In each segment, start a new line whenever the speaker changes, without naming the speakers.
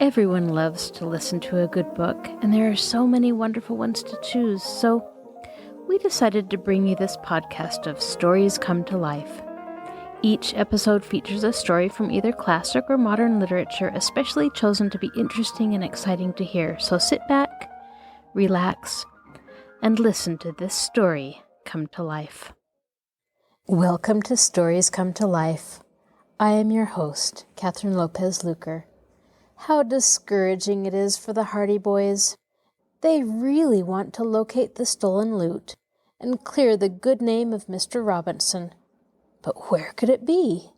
Everyone loves to listen to a good book, and there are so many wonderful ones to choose, so we decided to bring you this podcast of Stories Come to Life. Each episode features a story from either classic or modern literature, especially chosen to be interesting and exciting to hear. So sit back, relax, and listen to this story come to life. Welcome to Stories Come to Life. I am your host, Kathryn Lopez Luker. How discouraging it is for the Hardy Boys. They really want to locate the stolen loot and clear the good name of Mr. Robinson. But where could it be?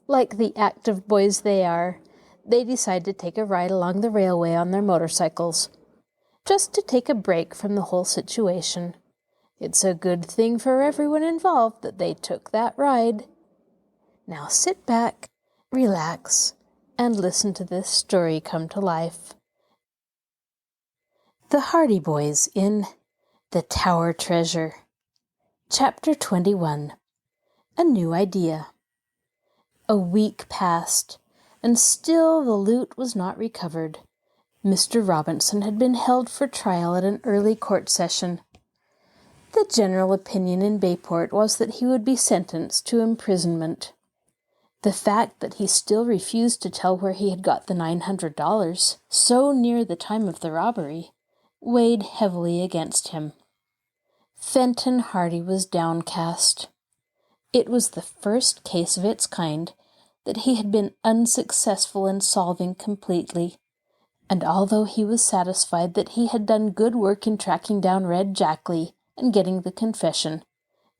Like the active boys they are, they decide to take a ride along the railway on their motorcycles, just to take a break from the whole situation. It's a good thing for everyone involved that they took that ride. Now sit back, relax, and listen to this story come to life. The Hardy Boys in The Tower Treasure. Chapter 21. A New Idea. A week passed, and still the loot was not recovered. Mr. Robinson had been held for trial at an early court session. The general opinion in Bayport was that he would be sentenced to imprisonment. The fact that he still refused to tell where he had got the $900, so near the time of the robbery, weighed heavily against him. Fenton Hardy was downcast. It was the first case of its kind that he had been unsuccessful in solving completely, and although he was satisfied that he had done good work in tracking down Red Jackley and getting the confession,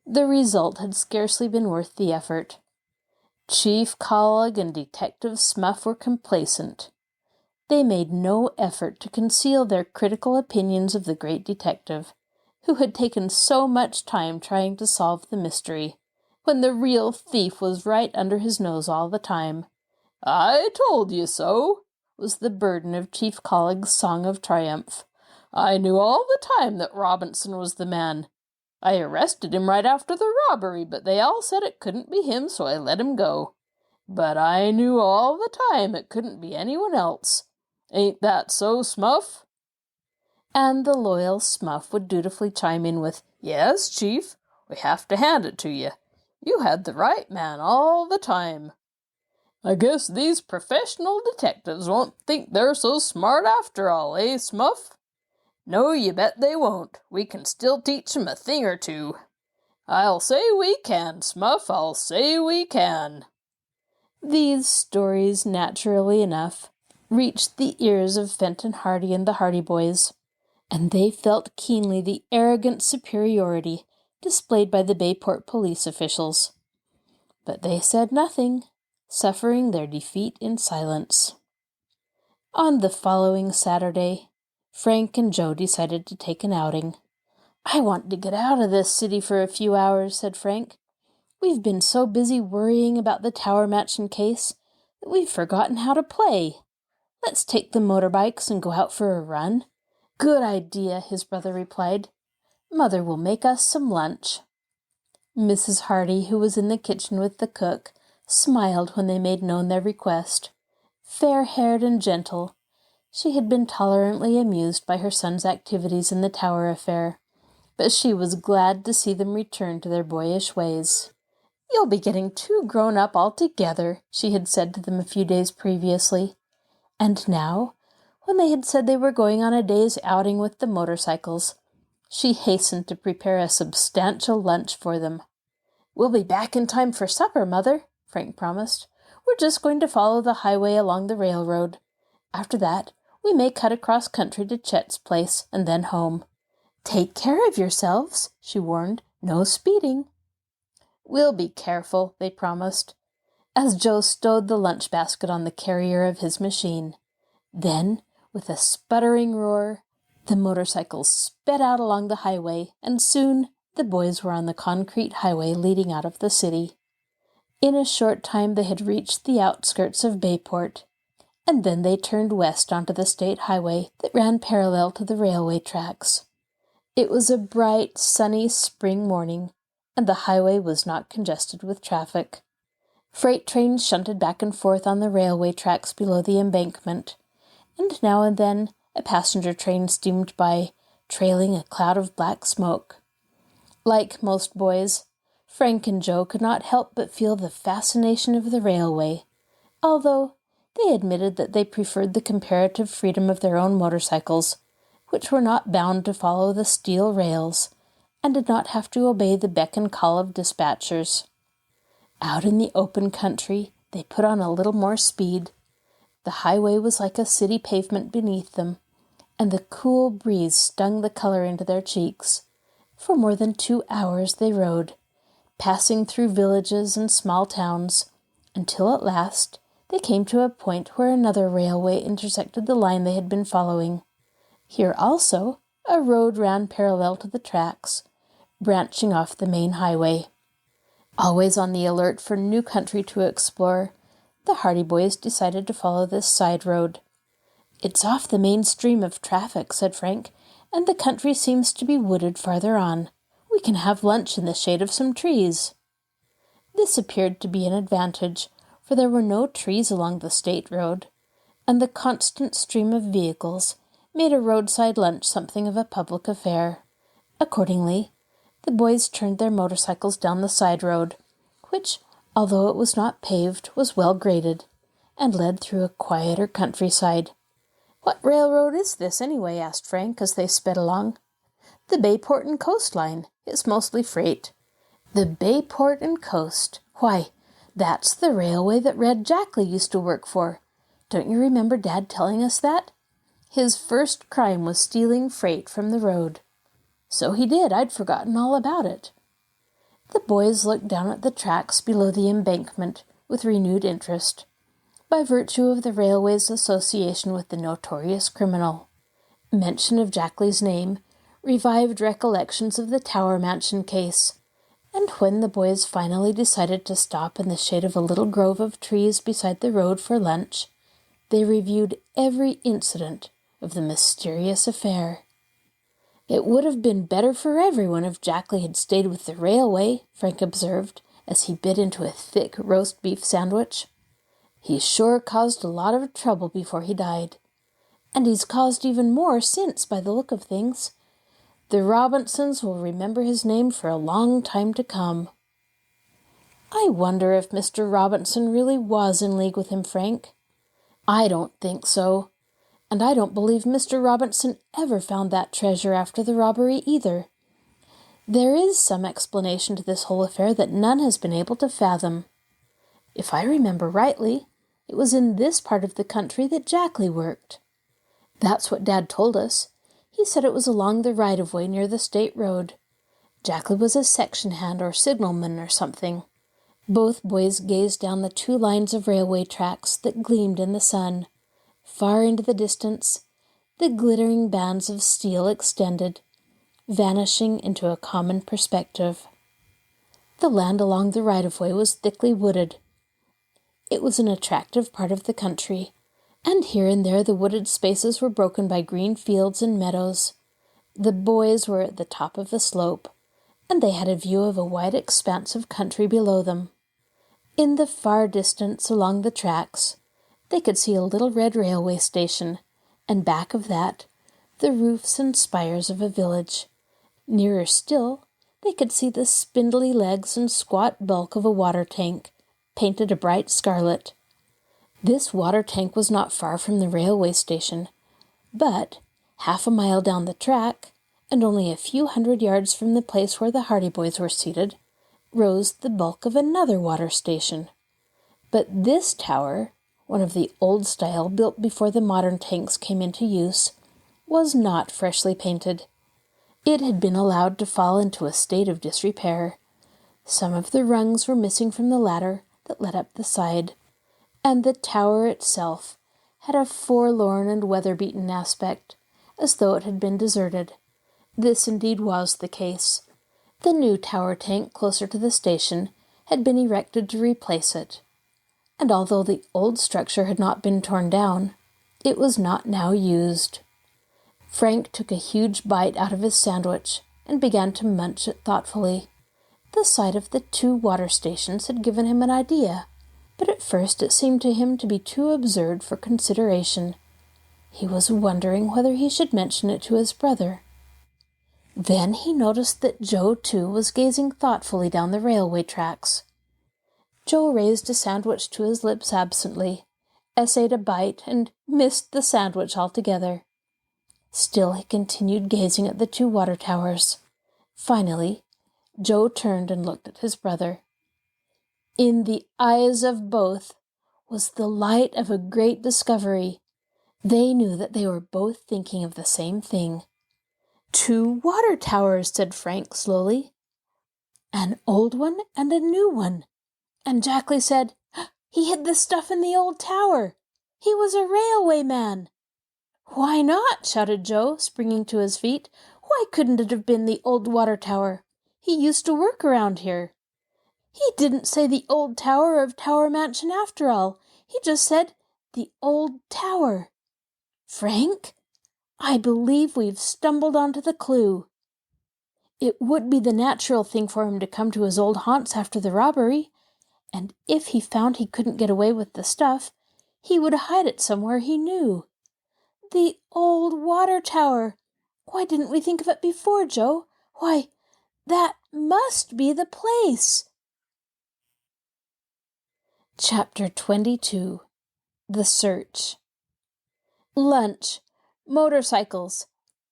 the result had scarcely been worth the effort. Chief Collig and Detective Smuff were complacent. They made no effort to conceal their critical opinions of the great detective, who had taken so much time trying to solve the mystery, when the real thief was right under his nose all the time. "I told you so," was the burden of Chief Collig's song of triumph. "I knew all the time that Robinson was the man. I arrested him right after the robbery, but they all said it couldn't be him, so I let him go. But I knew all the time it couldn't be anyone else. Ain't that so, Smuff?" And the loyal Smuff would dutifully chime in with, "Yes, Chief, we have to hand it to you. You had the right man all the time. I guess these professional detectives won't think they're so smart after all, eh, Smuff?" "No, you bet they won't. We can still teach 'em a thing or two." "I'll say we can, Smuff, I'll say we can." These stories, naturally enough, reached the ears of Fenton Hardy and the Hardy Boys, and they felt keenly the arrogant superiority displayed by the Bayport police officials. But they said nothing, suffering their defeat in silence. On the following Saturday, Frank and Joe decided to take an outing. "I want to get out of this city for a few hours," said Frank. "We've been so busy worrying about the Tower Mansion case that we've forgotten how to play. Let's take the motorbikes and go out for a run." "Good idea," his brother replied. "Mother will make us some lunch." Mrs. Hardy, who was in the kitchen with the cook, smiled when they made known their request. Fair-haired and gentle, she had been tolerantly amused by her son's activities in the Tower affair, but she was glad to see them return to their boyish ways. "You'll be getting too grown up altogether," she had said to them a few days previously. And now, when they had said they were going on a day's outing with the motorcycles, she hastened to prepare a substantial lunch for them. "We'll be back in time for supper, Mother," Frank promised. "We're just going to follow the highway along the railroad. After that, we may cut across country to Chet's place and then home. Take care of yourselves," she warned. "No speeding." "We'll be careful," they promised, as Joe stowed the lunch basket on the carrier of his machine. Then, with a sputtering roar, the motorcycles sped out along the highway, and soon the boys were on the concrete highway leading out of the city. In a short time they had reached the outskirts of Bayport, and then they turned west onto the state highway that ran parallel to the railway tracks. It was a bright, sunny spring morning, and the highway was not congested with traffic. Freight trains shunted back and forth on the railway tracks below the embankment, and now and then a passenger train steamed by, trailing a cloud of black smoke. Like most boys, Frank and Joe could not help but feel the fascination of the railway, although they admitted that they preferred the comparative freedom of their own motorcycles, which were not bound to follow the steel rails, and did not have to obey the beck and call of dispatchers. Out in the open country, they put on a little more speed. The highway was like a city pavement beneath them, and the cool breeze stung the color into their cheeks. For more than 2 hours they rode, passing through villages and small towns, until at last they came to a point where another railway intersected the line they had been following. Here also a road ran parallel to the tracks, branching off the main highway. Always on the alert for new country to explore, the Hardy Boys decided to follow this side road. "It's off the main stream of traffic," said Frank, "and the country seems to be wooded farther on. We can have lunch in the shade of some trees." This appeared to be an advantage, for there were no trees along the state road, and the constant stream of vehicles made a roadside lunch something of a public affair. Accordingly, the boys turned their motorcycles down the side road, which, although it was not paved, was well graded, and led through a quieter countryside. "What railroad is this, anyway?" asked Frank as they sped along. "The Bayport and Coast line. It's mostly freight." "The Bayport and Coast. Why, that's the railway that Red Jackley used to work for. Don't you remember Dad telling us that? His first crime was stealing freight from the road." "So he did. I'd forgotten all about it." The boys looked down at the tracks below the embankment with renewed interest, by virtue of the railway's association with the notorious criminal. Mention of Jackley's name revived recollections of the Tower Mansion case, and when the boys finally decided to stop in the shade of a little grove of trees beside the road for lunch, they reviewed every incident of the mysterious affair. "It would have been better for everyone if Jackley had stayed with the railway," Frank observed, as he bit into a thick roast beef sandwich. "He sure caused a lot of trouble before he died. And he's caused even more since, by the look of things. The Robinsons will remember his name for a long time to come." "I wonder if Mr. Robinson really was in league with him, Frank." "I don't think so. And I don't believe Mr. Robinson ever found that treasure after the robbery either. There is some explanation to this whole affair that none has been able to fathom. If I remember rightly, it was in this part of the country that Jackley worked. That's what Dad told us. He said it was along the right-of-way near the state road. Jackley was a section hand or signalman or something." Both boys gazed down the 2 lines of railway tracks that gleamed in the sun. Far into the distance, the glittering bands of steel extended, vanishing into a common perspective. The land along the right-of-way was thickly wooded. It was an attractive part of the country, and here and there the wooded spaces were broken by green fields and meadows. The boys were at the top of the slope, and they had a view of a wide expanse of country below them. In the far distance along the tracks, they could see a little red railway station, and back of that, the roofs and spires of a village. Nearer still, they could see the spindly legs and squat bulk of a water tank, painted a bright scarlet. This water tank was not far from the railway station, but, half a mile down the track, and only a few hundred yards from the place where the Hardy Boys were seated, rose the bulk of another water station. But this tower, one of the old style built before the modern tanks came into use, was not freshly painted. It had been allowed to fall into a state of disrepair. Some of the rungs were missing from the ladder that led up the side, and the tower itself had a forlorn and weather-beaten aspect, as though it had been deserted. This indeed was the case. The new tower tank closer to the station had been erected to replace it, and although the old structure had not been torn down, it was not now used. Frank took a huge bite out of his sandwich and began to munch it thoughtfully. The sight of the 2 water stations had given him an idea, but at first it seemed to him to be too absurd for consideration. He was wondering whether he should mention it to his brother. Then he noticed that Joe, too, was gazing thoughtfully down the railway tracks. Joe raised a sandwich to his lips absently, essayed a bite, and missed the sandwich altogether. Still he continued gazing at the two water towers. Finally, Joe turned and looked at his brother. In the eyes of both was the light of a great discovery. They knew that they were both thinking of the same thing. "Two water towers," said Frank slowly. "An old one and a new one." And Jackley said, "He hid the stuff in the old tower. He was a railway man." "Why not?" shouted Joe, springing to his feet. "Why couldn't it have been the old water tower? He used to work around here." "He didn't say the old tower of Tower Mansion after all. He just said the old tower. Frank, I believe we've stumbled onto the clue. It would be the natural thing for him to come to his old haunts after the robbery, and if he found he couldn't get away with the stuff, he would hide it somewhere he knew. The old water tower. Why didn't we think of it before, Joe? Why, that must be the place." Chapter 22. The Search. Lunch, motorcycles,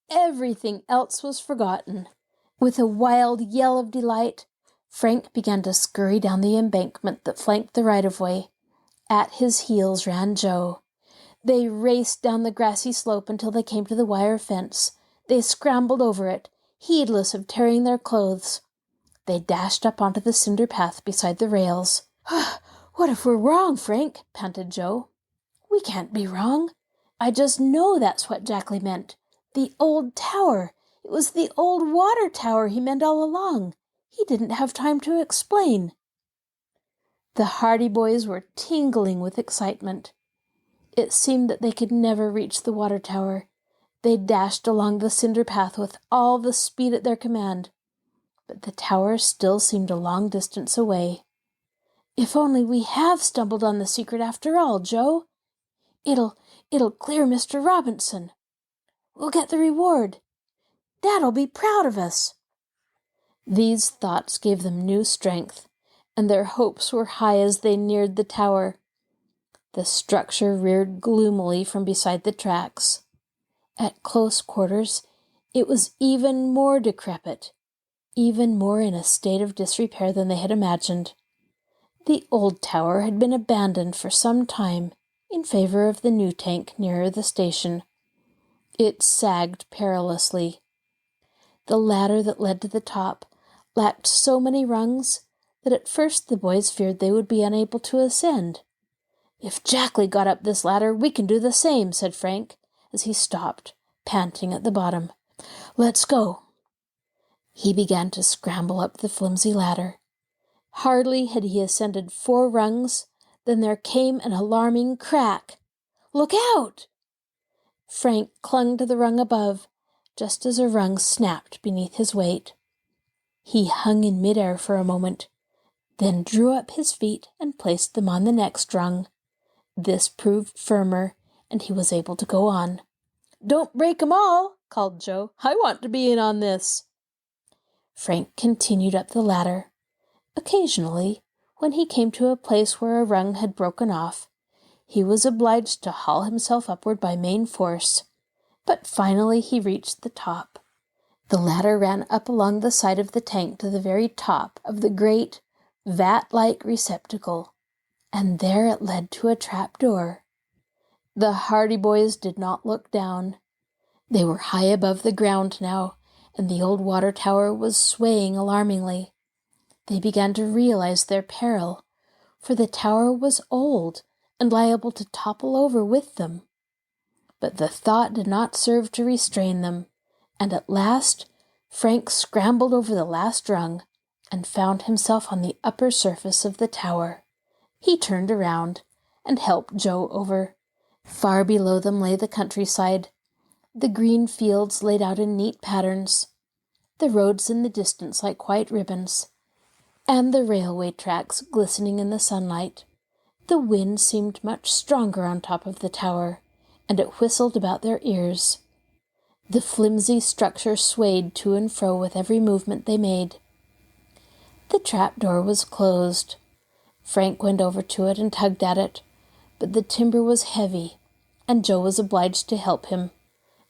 everything else was forgotten. With a wild yell of delight, Frank began to scurry down the embankment that flanked the right-of-way. At his heels ran Joe. They raced down the grassy slope until they came to the wire fence. They scrambled over it, heedless of tearing their clothes. They dashed up onto the cinder path beside the rails. "What if we're wrong, Frank?" panted Joe. "We can't be wrong. I just know that's what Jackley meant. The old tower. It was the old water tower he meant all along. He didn't have time to explain." The Hardy boys were tingling with excitement. It seemed that they could never reach the water tower. They dashed along the cinder path with all the speed at their command, but the tower still seemed a long distance away. "If only we have stumbled on the secret after all, Joe. It'll clear Mr. Robinson. We'll get the reward. Dad'll be proud of us." These thoughts gave them new strength, and their hopes were high as they neared the tower. The structure reared gloomily from beside the tracks. At close quarters, it was even more decrepit, even more in a state of disrepair than they had imagined. The old tower had been abandoned for some time in favor of the new tank nearer the station. It sagged perilously. The ladder that led to the top lacked so many rungs that at first the boys feared they would be unable to ascend. "If Jackley got up this ladder, we can do the same," said Frank, as he stopped, panting at the bottom. "Let's go." He began to scramble up the flimsy ladder. Hardly had he ascended 4 rungs than there came an alarming crack. "Look out!" Frank clung to the rung above, just as a rung snapped beneath his weight. He hung in midair for a moment, then drew up his feet and placed them on the next rung. This proved firmer, and he was able to go on. "Don't break 'em all," called Joe. "I want to be in on this." Frank continued up the ladder. Occasionally, when he came to a place where a rung had broken off, he was obliged to haul himself upward by main force, but finally he reached the top. The ladder ran up along the side of the tank to the very top of the great, vat-like receptacle, and there it led to a trap door. The Hardy boys did not look down. They were high above the ground now, and the old water tower was swaying alarmingly. They began to realize their peril, for the tower was old and liable to topple over with them. But the thought did not serve to restrain them, and at last Frank scrambled over the last rung and found himself on the upper surface of the tower. He turned around and helped Joe over. Far below them lay the countryside, the green fields laid out in neat patterns, the roads in the distance like white ribbons, and the railway tracks glistening in the sunlight. The wind seemed much stronger on top of the tower, and it whistled about their ears. The flimsy structure swayed to and fro with every movement they made. The trapdoor was closed. Frank went over to it and tugged at it, but the timber was heavy, and Joe was obliged to help him.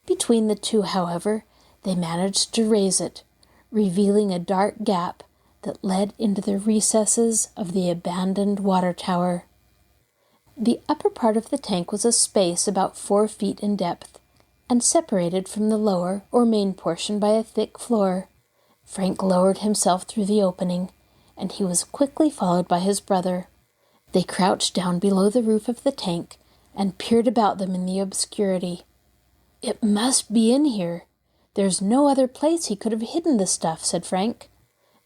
Between the two, however, they managed to raise it, revealing a dark gap that led into the recesses of the abandoned water tower. The upper part of the tank was a space about 4 feet in depth, and separated from the lower or main portion by a thick floor. Frank lowered himself through the opening, and he was quickly followed by his brother. They crouched down below the roof of the tank and peered about them in the obscurity. "It must be in here. There's no other place he could have hidden the stuff," said Frank.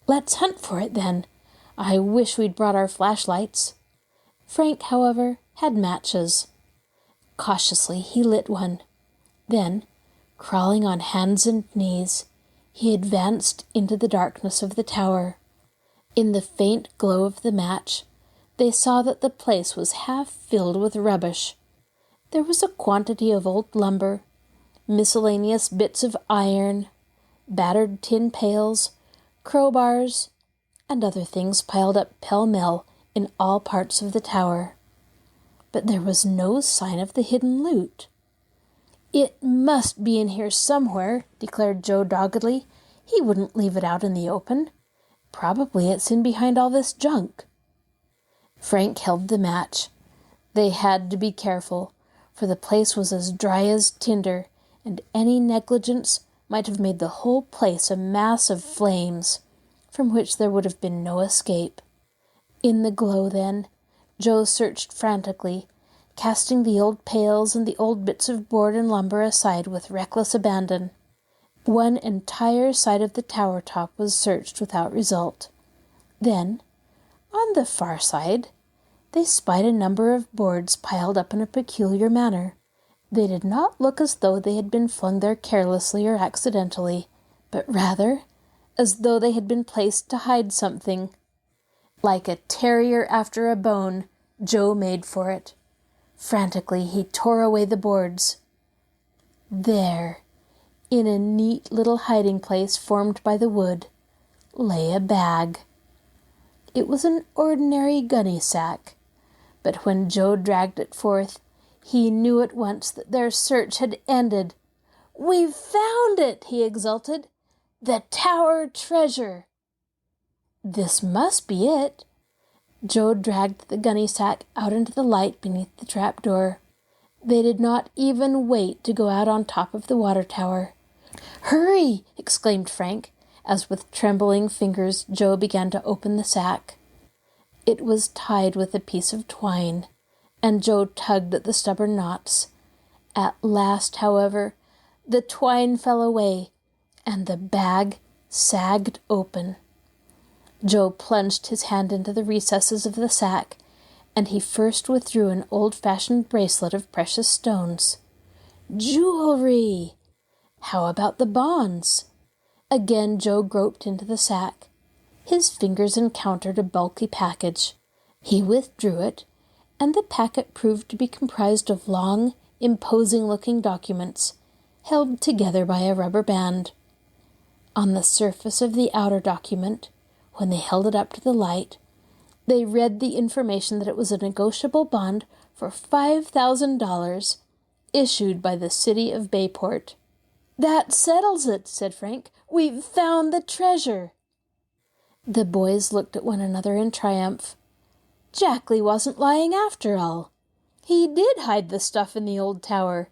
"Let's hunt for it, then. I wish we'd brought our flashlights." Frank, however, had matches. Cautiously he lit one. Then, crawling on hands and knees, he advanced into the darkness of the tower. In the faint glow of the match, they saw that the place was half filled with rubbish. There was a quantity of old lumber, miscellaneous bits of iron, battered tin pails, crowbars, and other things piled up pell-mell in all parts of the tower. But there was no sign of the hidden loot. "It must be in here somewhere," declared Joe doggedly. "He wouldn't leave it out in the open. Probably it's in behind all this junk." Frank held the match. They had to be careful, for the place was as dry as tinder, and any negligence might have made the whole place a mass of flames, from which there would have been no escape. In the glow, then, Joe searched frantically, casting the old pails and the old bits of board and lumber aside with reckless abandon. One entire side of the tower top was searched without result. Then, on the far side, they spied a number of boards piled up in a peculiar manner. They did not look as though they had been flung there carelessly or accidentally, but rather as though they had been placed to hide something. Like a terrier after a bone, Joe made for it. Frantically he tore away the boards. There, in a neat little hiding place formed by the wood, lay a bag. It was an ordinary gunny sack, but when Joe dragged it forth, he knew at once that their search had ended. "We've found it!" he exulted. "The tower treasure!" This must be it. Joe dragged the gunny sack out into the light beneath the trapdoor. They did not even wait to go out on top of the water tower. "Hurry!" exclaimed Frank, as with trembling fingers Joe began to open the sack. It was tied with a piece of twine, and Joe tugged at the stubborn knots. At last, however, the twine fell away, and the bag sagged open. Joe plunged his hand into the recesses of the sack, and he first withdrew an old-fashioned bracelet of precious stones. Jewelry! How about the bonds? Again Joe groped into the sack. His fingers encountered a bulky package. He withdrew it, and the packet proved to be comprised of long, imposing-looking documents, held together by a rubber band. On the surface of the outer document, when they held it up to the light, they read the information that it was a negotiable bond for $5,000 issued by the city of Bayport. "That settles it," said Frank. "We've found the treasure." The boys looked at one another in triumph. Jackley wasn't lying after all. He did hide the stuff in the old tower.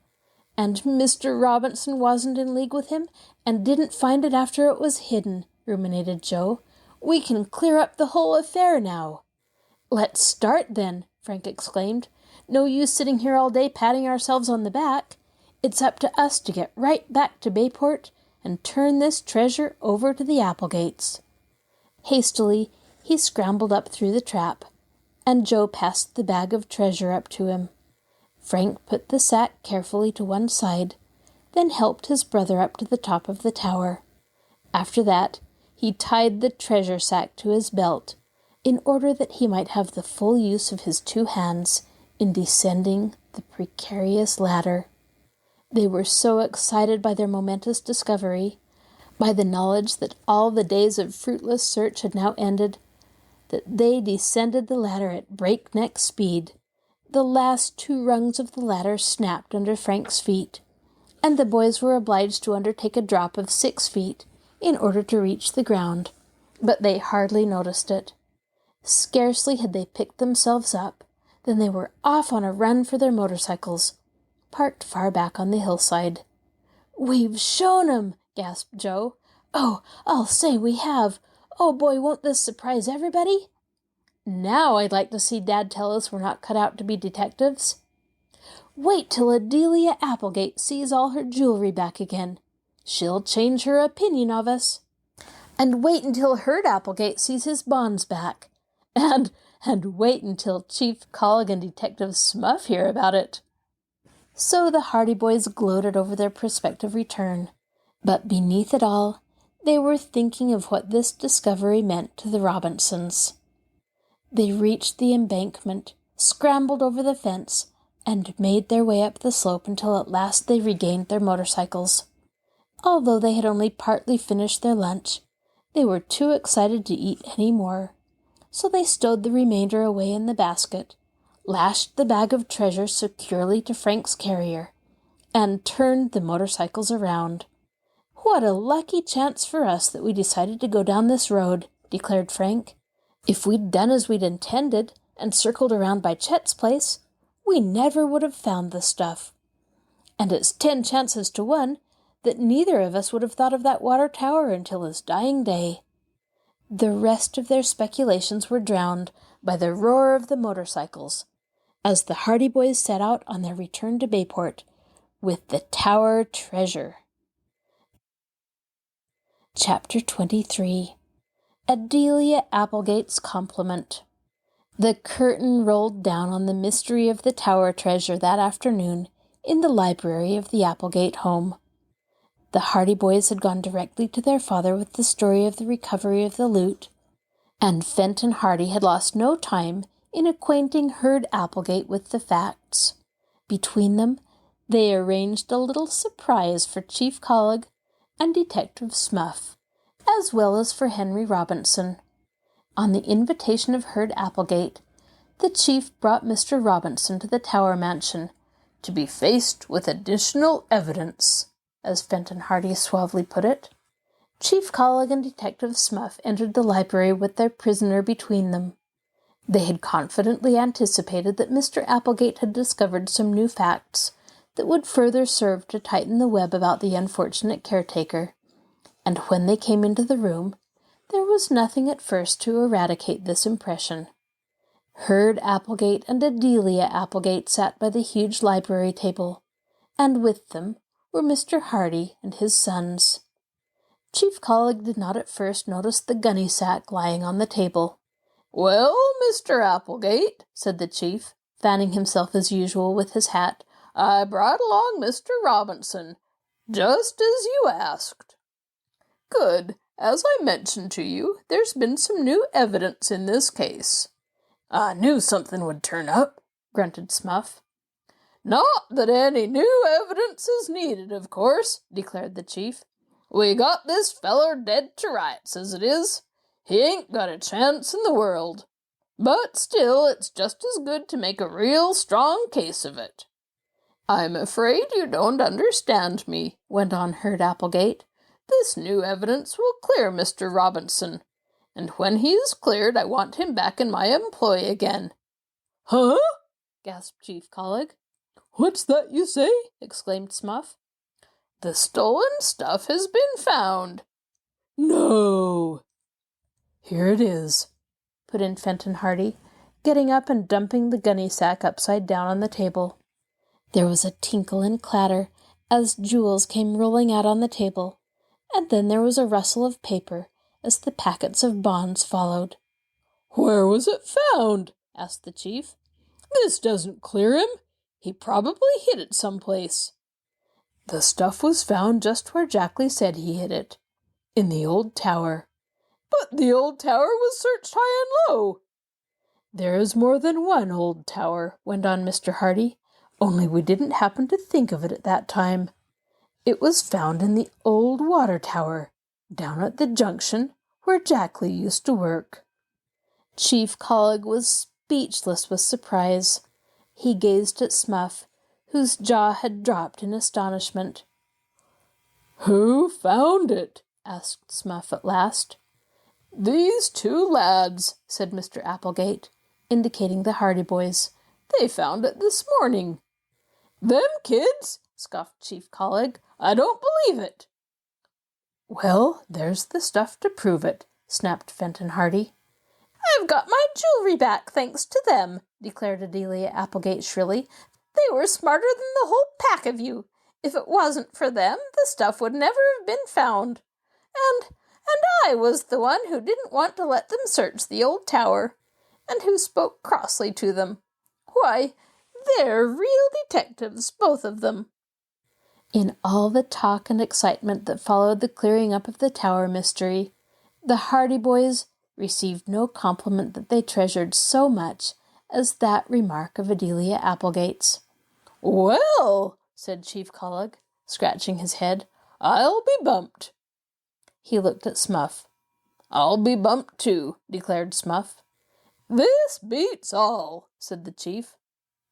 And Mr. Robinson wasn't in league with him and didn't find it after it was hidden, ruminated Joe. "We can clear up the whole affair now." "Let's start, then," Frank exclaimed. "No use sitting here all day patting ourselves on the back. It's up to us to get right back to Bayport and turn this treasure over to the Applegates." Hastily, he scrambled up through the trap, and Joe passed the bag of treasure up to him. Frank put the sack carefully to one side, then helped his brother up to the top of the tower. After that, he tied the treasure sack to his belt, in order that he might have the full use of his 2 hands in descending the precarious ladder. They were so excited by their momentous discovery, by the knowledge that all the days of fruitless search had now ended, that they descended the ladder at breakneck speed. The last 2 rungs of the ladder snapped under Frank's feet, and the boys were obliged to undertake a drop of 6 feet in order to reach the ground, but they hardly noticed it. Scarcely had they picked themselves up than they were off on a run for their motorcycles, parked far back on the hillside. "We've shown 'em!" gasped Joe. "Oh, I'll say we have! Oh boy, won't this surprise everybody? Now I'd like to see Dad tell us we're not cut out to be detectives. Wait till Adelia Applegate sees all her jewelry back again. She'll change her opinion of us. And wait until Herd Applegate sees his bonds back. And wait until Chief Colligan and Detective Smuff hear about it." So the Hardy Boys gloated over their prospective return, but beneath it all, they were thinking of what this discovery meant to the Robinsons. They reached the embankment, scrambled over the fence, and made their way up the slope until at last they regained their motorcycles. Although they had only partly finished their lunch, they were too excited to eat any more, so they stowed the remainder away in the basket, lashed the bag of treasure securely to Frank's carrier, and turned the motorcycles around. "What a lucky chance for us that we decided to go down this road," declared Frank. "If we'd done as we'd intended and circled around by Chet's place, we never would have found the stuff. And it's 10 chances to 1 that neither of us would have thought of that water tower until his dying day." The rest of their speculations were drowned by the roar of the motorcycles as the Hardy Boys set out on their return to Bayport with the tower treasure. Chapter 23. Adelia Applegate's Compliment. The curtain rolled down on the mystery of the tower treasure that afternoon in the library of the Applegate home. The Hardy Boys had gone directly to their father with the story of the recovery of the loot, and Fenton Hardy had lost no time in acquainting Herd Applegate with the facts. Between them, they arranged a little surprise for Chief Collig and Detective Smuff, as well as for Henry Robinson. On the invitation of Herd Applegate, the chief brought Mr. Robinson to the Tower Mansion to be faced with additional evidence, as Fenton Hardy suavely put it. Chief Collig and Detective Smuff entered the library with their prisoner between them. They had confidently anticipated that Mr. Applegate had discovered some new facts that would further serve to tighten the web about the unfortunate caretaker, and when they came into the room, there was nothing at first to eradicate this impression. Herd Applegate and Adelia Applegate sat by the huge library table, and with them were Mr. Hardy and his sons. Chief Collig did not at first notice the gunny sack lying on the table. "Well, Mr. Applegate," said the chief, fanning himself as usual with his hat, "I brought along Mr. Robinson, just as you asked." "Good. As I mentioned to you, there's been some new evidence in this case." "I knew something would turn up," grunted Smuff. "Not that any new evidence is needed, of course," declared the chief. "We got this feller dead to rights as it is. He ain't got a chance in the world. But still, it's just as good to make a real strong case of it." "I'm afraid you don't understand me," went on Herd Applegate. "This new evidence will clear Mr. Robinson, and when he is cleared I want him back in my employ again." "Huh?" gasped Chief Collig. "What's that you say?" exclaimed Smuff. "The stolen stuff has been found." "No!" "Here it is," put in Fenton Hardy, getting up and dumping the gunny sack upside down on the table. There was a tinkle and clatter as jewels came rolling out on the table, and then there was a rustle of paper as the packets of bonds followed. "Where was it found?" asked the chief. "This doesn't clear him. He probably hid it someplace." "The stuff was found just where Jackley said he hid it, in the old tower." "But the old tower was searched high and low." "There is more than one old tower," went on Mr. Hardy, "only we didn't happen to think of it at that time. It was found in the old water tower, down at the junction where Jackley used to work." Chief Collig was speechless with surprise. He gazed at Smuff, whose jaw had dropped in astonishment. "Who found it?" asked Smuff at last. "These two lads," said Mr. Applegate, indicating the Hardy boys. "They found it this morning." "Them kids?" scoffed Chief Collig. "I don't believe it." "Well, there's the stuff to prove it," snapped Fenton Hardy. "I've got my jewelry back, thanks to them," declared Adelia Applegate shrilly. "They were smarter than the whole pack of you. If it wasn't for them, the stuff would never have been found. And I was the one who didn't want to let them search the old tower, and who spoke crossly to them. Why, they're real detectives, both of them." In all the talk and excitement that followed the clearing up of the tower mystery, the Hardy boys received no compliment that they treasured so much as that remark of Adelia Applegate's. "Well," said Chief Collig, scratching his head, "I'll be bumped." He looked at Smuff. "I'll be bumped too," declared Smuff. "This beats all," said the chief.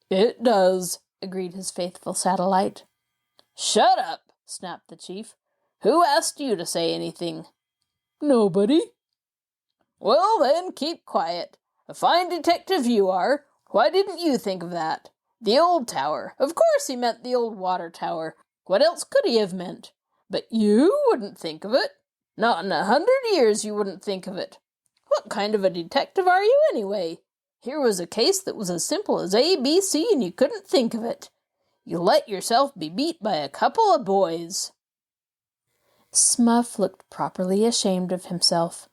"It does," agreed his faithful satellite. "Shut up," snapped the chief. "Who asked you to say anything?" "Nobody." "Well, then, keep quiet. A fine detective you are. Why didn't you think of that? The old tower. Of course he meant the old water tower. What else could he have meant? But you wouldn't think of it. Not in 100 years you wouldn't think of it. What kind of a detective are you, anyway? Here was a case that was as simple as A, B, C, and you couldn't think of it. You let yourself be beat by a couple of boys." Smuff looked properly ashamed of himself,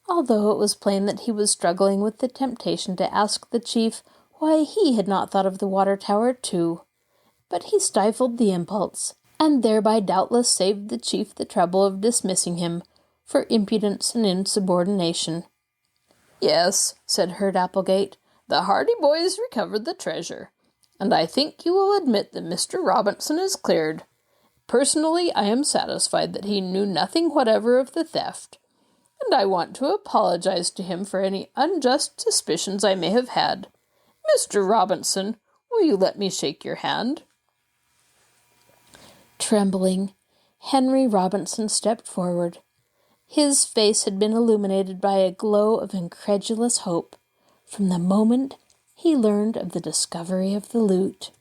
although it was plain that he was struggling with the temptation to ask the chief why he had not thought of the water tower too. But he stifled the impulse, and thereby doubtless saved the chief the trouble of dismissing him for impudence and insubordination. "Yes," said Herd Applegate, "the Hardy boys recovered the treasure, and I think you will admit that Mr. Robinson is cleared. Personally, I am satisfied that he knew nothing whatever of the theft, and I want to apologize to him for any unjust suspicions I may have had. Mr. Robinson, will you let me shake your hand?" Trembling, Henry Robinson stepped forward. His face had been illuminated by a glow of incredulous hope from the moment he learned of the discovery of the loot.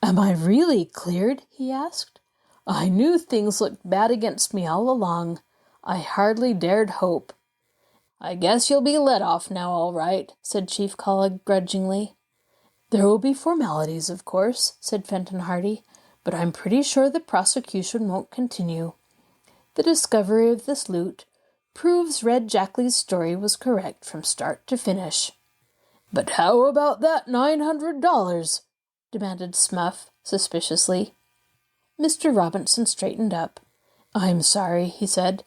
"Am I really cleared?" he asked. "I knew things looked bad against me all along. I hardly dared hope." "I guess you'll be let off now, all right," said Chief Collig grudgingly. "There will be formalities, of course," said Fenton Hardy, "but I'm pretty sure the prosecution won't continue. The discovery of this loot proves Red Jackley's story was correct from start to finish." "But how about that $900? demanded Smuff suspiciously. Mr. Robinson straightened up. "I'm sorry," he said,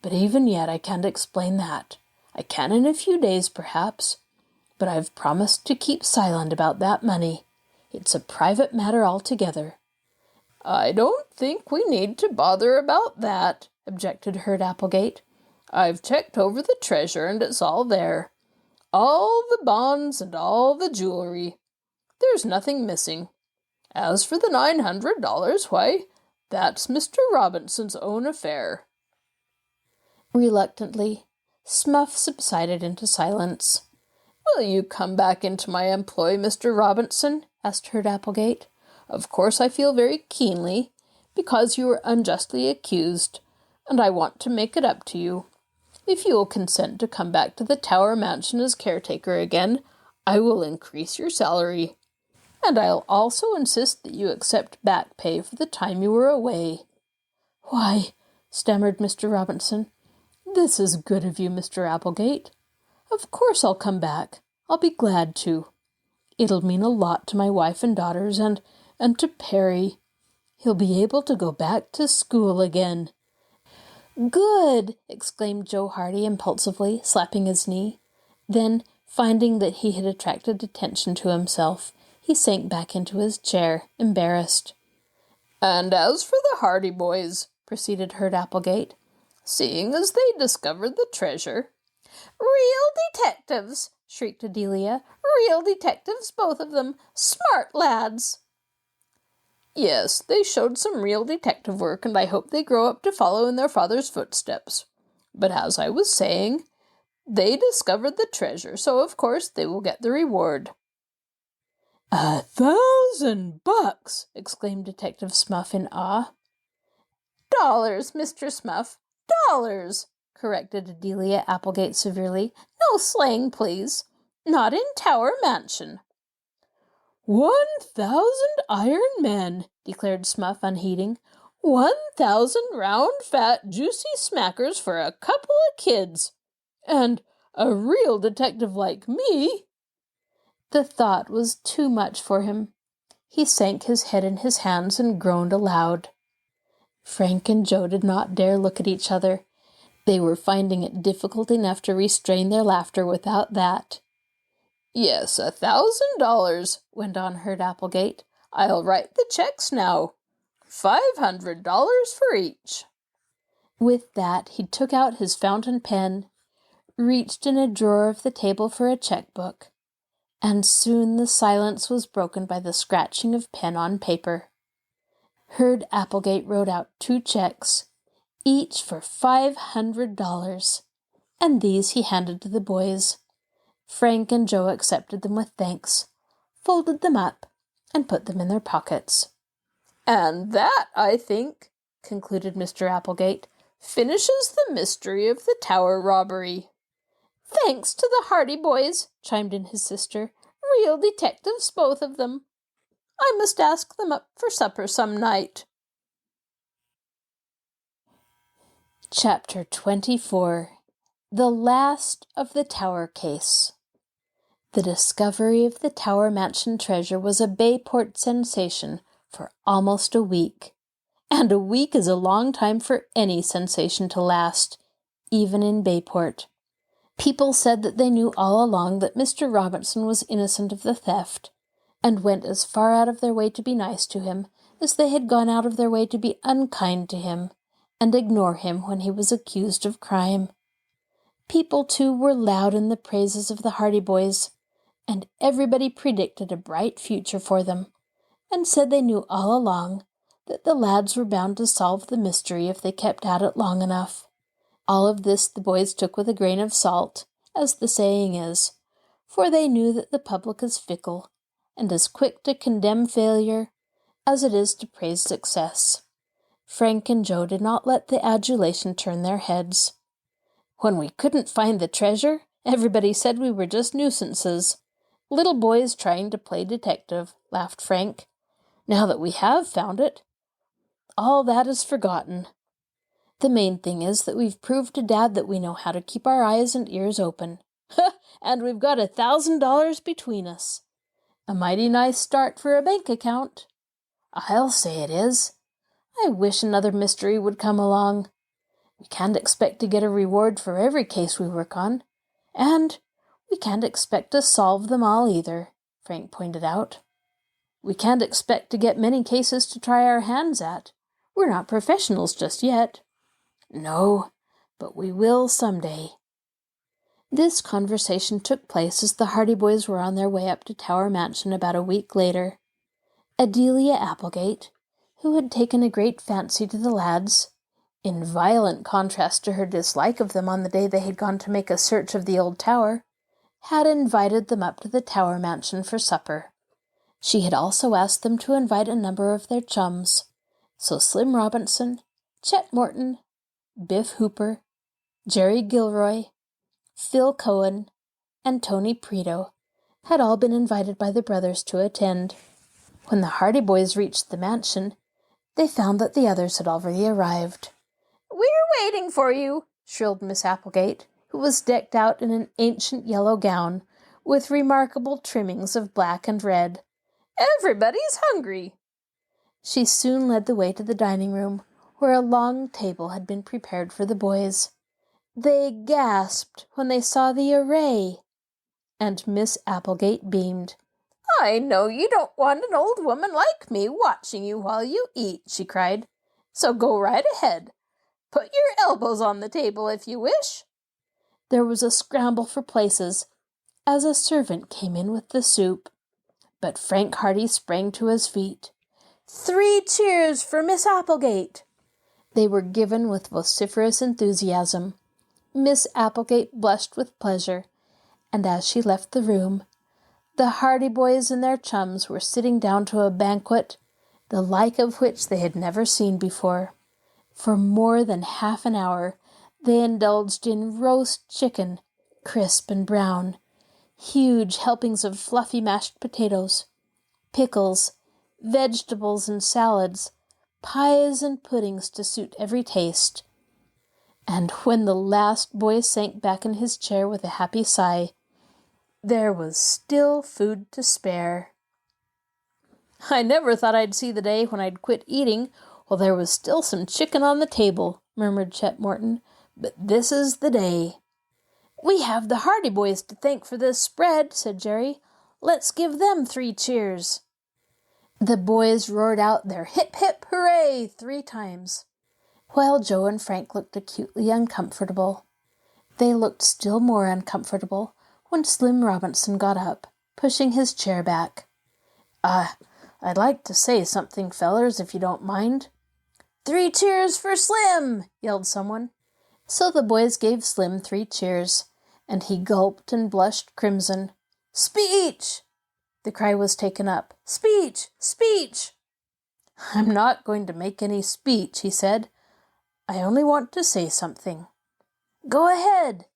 "but even yet I can't explain that. I can in a few days, perhaps, but I've promised to keep silent about that money. It's a private matter altogether." "I don't think we need to bother about that," objected Herd Applegate. "I've checked over the treasure, and it's all there. All the bonds and all the jewelry. There's nothing missing. As for the $900, why, that's Mr. Robinson's own affair." Reluctantly, Smuff subsided into silence. "Will you come back into my employ, Mr. Robinson?" asked Herd Applegate. "Of course I feel very keenly, because you were unjustly accused, and I want to make it up to you. If you will consent to come back to the Tower Mansion as caretaker again, I will increase your salary. And I'll also insist that you accept back pay for the time you were away." "Why," stammered Mr. Robinson, "this is good of you, Mr. Applegate. Of course I'll come back. I'll be glad to. It'll mean a lot to my wife and daughters, and to Perry. He'll be able to go back to school again." "Good!" exclaimed Joe Hardy impulsively, slapping his knee. Then, Finding that he had attracted attention to himself, he sank back into his chair, embarrassed. "And as for the Hardy Boys," proceeded Herd Applegate, "seeing as they discovered the treasure—" "Real detectives!" shrieked Adelia. "Real detectives, both of them! Smart lads!" "Yes, they showed some real detective work, and I hope they grow up to follow in their father's footsteps. But as I was saying, they discovered the treasure, so of course they will get the reward." $1,000! exclaimed Detective Smuff in awe. "Dollars, Mr. Smuff, dollars!" corrected Adelia Applegate severely. "No slang, please. Not in Tower Mansion." 1,000 iron men, declared Smuff, unheeding. 1,000 round, fat, juicy smackers for a couple of kids. And a real detective like me. The thought was too much for him. He sank his head in his hands and groaned aloud. Frank and Joe did not dare look at each other. They were finding it difficult enough to restrain their laughter without that. "Yes, $1,000, went on Herd Applegate. "I'll write the checks now. $500 for each." With that, he took out his fountain pen, reached in a drawer of the table for a checkbook, and soon the silence was broken by the scratching of pen on paper. Herd Applegate wrote out 2 checks, each for $500, and these he handed to the boys. Frank and Joe accepted them with thanks, folded them up, and put them in their pockets. "And that, I think," concluded Mr. Applegate, "finishes the mystery of the tower robbery." "Thanks to the Hardy Boys," chimed in his sister. "Real detectives, both of them. I must ask them up for supper some night." Chapter 24. The Last of the Tower Case. The discovery of the Tower Mansion treasure was a Bayport sensation for almost a week. And a week is a long time for any sensation to last, even in Bayport. People said that they knew all along that Mr. Robinson was innocent of the theft, and went as far out of their way to be nice to him as they had gone out of their way to be unkind to him, and ignore him when he was accused of crime. People, too, were loud in the praises of the Hardy Boys, and everybody predicted a bright future for them, and said they knew all along that the lads were bound to solve the mystery if they kept at it long enough. All of this the boys took with a grain of salt, as the saying is, for they knew that the public is fickle, and as quick to condemn failure as it is to praise success. Frank and Joe did not let the adulation turn their heads. "When we couldn't find the treasure, everybody said we were just nuisances. Little boys trying to play detective," laughed Frank. "Now that we have found it, all that is forgotten. The main thing is that we've proved to Dad that we know how to keep our eyes and ears open. And we've got $1,000 between us. A mighty nice start for a bank account. I'll say it is. I wish another mystery would come along. We can't expect to get a reward for every case we work on, and we can't expect to solve them all either," Frank pointed out. "We can't expect to get many cases to try our hands at. We're not professionals just yet." "No, but we will someday." This conversation took place as the Hardy Boys were on their way up to Tower Mansion about a week later. Adelia Applegate, who had taken a great fancy to the lads, in violent contrast to her dislike of them on the day they had gone to make a search of the old tower, had invited them up to the Tower Mansion for supper. She had also asked them to invite a number of their chums, so Slim Robinson, Chet Morton, Biff Hooper, Jerry Gilroy, Phil Cohen, and Tony Preto had all been invited by the brothers to attend. When the Hardy Boys reached the mansion, they found that the others had already arrived. "We're waiting for you," shrilled Miss Applegate, who was decked out in an ancient yellow gown with remarkable trimmings of black and red. "Everybody's hungry." She soon led the way to the dining room, where a long table had been prepared for the boys. They gasped when they saw the array. And Miss Applegate beamed. "I know you don't want an old woman like me watching you while you eat," she cried. "So go right ahead. Put your elbows on the table if you wish." There was a scramble for places as a servant came in with the soup. But Frank Hardy sprang to his feet. "3 cheers for Miss Applegate!" They were given with vociferous enthusiasm. Miss Applegate blushed with pleasure, and as she left the room, the Hardy boys and their chums were sitting down to a banquet, the like of which they had never seen before. For more than half an hour they indulged in roast chicken, crisp and brown, huge helpings of fluffy mashed potatoes, pickles, vegetables and salads, pies and puddings to suit every taste. And when the last boy sank back in his chair with a happy sigh, there was still food to spare. "I never thought I'd see the day when I'd quit eating while there was still some chicken on the table," murmured Chet Morton, "but this is the day." "We have the Hardy boys to thank for this spread," said Jerry. "Let's give them 3 cheers." The boys roared out their hip, hip, hooray 3 times, while Joe and Frank looked acutely uncomfortable. They looked still more uncomfortable when Slim Robinson got up, pushing his chair back. I'd like to say something, fellers, if you don't mind." "3 cheers for Slim!" yelled someone. So the boys gave Slim 3 cheers, and he gulped and blushed crimson. "Speech!" The cry was taken up. "Speech! Speech!" "I'm not going to make any speech," he said. "I only want to say something." "Go ahead."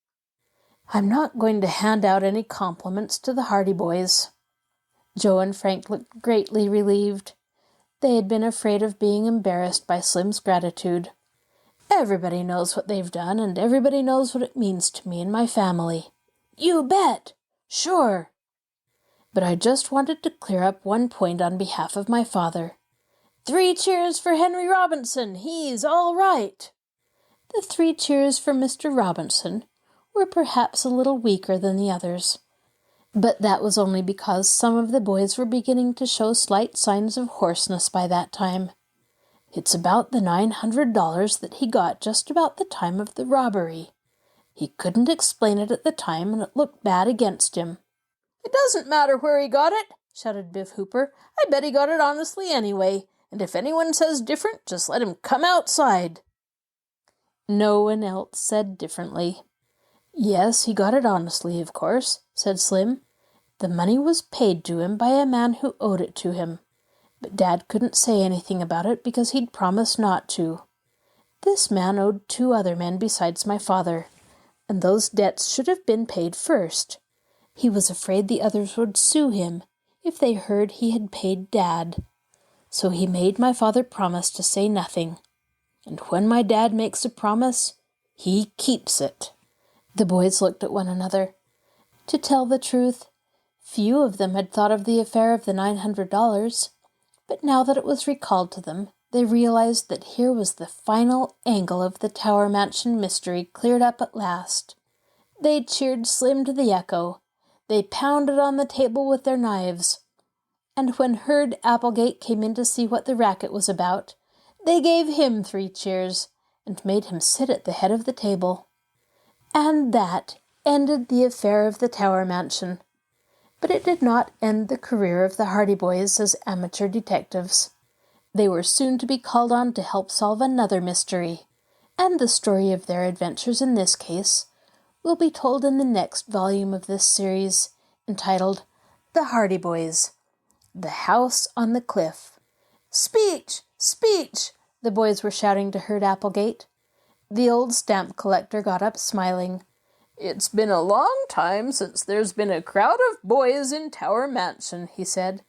"I'm not going to hand out any compliments to the Hardy boys." Joe and Frank looked greatly relieved. They had been afraid of being embarrassed by Slim's gratitude. "Everybody knows what they've done, and everybody knows what it means to me and my family." "You bet!" "Sure." "But I just wanted to clear up one point on behalf of my father." 3 cheers for Henry Robinson! He's all right!" The 3 cheers for Mr. Robinson were perhaps a little weaker than the others, but that was only because some of the boys were beginning to show slight signs of hoarseness by that time. "It's about the $900 that he got just about the time of the robbery. He couldn't explain it at the time, and it looked bad against him." "It doesn't matter where he got it," shouted Biff Hooper. "I bet he got it honestly anyway, and if anyone says different, just let him come outside." No one else said differently. "Yes, he got it honestly, of course," said Slim. "The money was paid to him by a man who owed it to him, but Dad couldn't say anything about it because he'd promised not to. This man owed 2 other men besides my father, and those debts should have been paid first. He was afraid the others would sue him if they heard he had paid Dad. So he made my father promise to say nothing. And when my dad makes a promise, he keeps it." The boys looked at one another. To tell the truth, few of them had thought of the affair of the $900, but now that it was recalled to them, they realized that here was the final angle of the Tower Mansion mystery cleared up at last. They cheered Slim to the echo. They pounded on the table with their knives. And when Herd Applegate came in to see what the racket was about, they gave him 3 cheers and made him sit at the head of the table. And that ended the affair of the Tower Mansion. But it did not end the career of the Hardy boys as amateur detectives. They were soon to be called on to help solve another mystery, and the story of their adventures in this case will be told in the next volume of this series, entitled The Hardy Boys, The House on the Cliff. "Speech! Speech!" the boys were shouting to Herd Applegate. The old stamp collector got up smiling. "It's been a long time since there's been a crowd of boys in Tower Mansion," he said.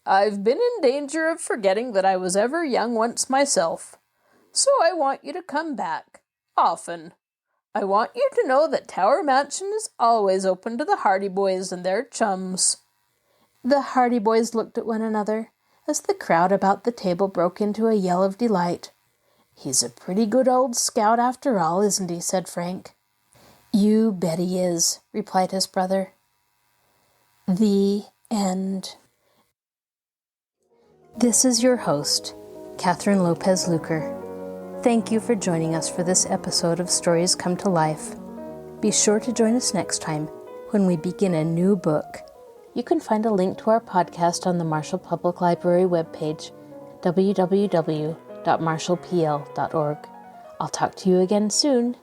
"I've been in danger of forgetting that I was ever young once myself. So I want you to come back. Often. I want you to know that Tower Mansion is always open to the Hardy boys and their chums." The Hardy boys looked at one another as the crowd about the table broke into a yell of delight. "He's a pretty good old scout after all, isn't he?" said Frank. "You bet he is," replied his brother. The end. This is your host, Kathryn Lopez Luker. Thank you for joining us for this episode of Stories Come to Life. Be sure to join us next time when we begin a new book. You can find a link to our podcast on the Marshall Public Library webpage, www.marshallpl.org. I'll talk to you again soon.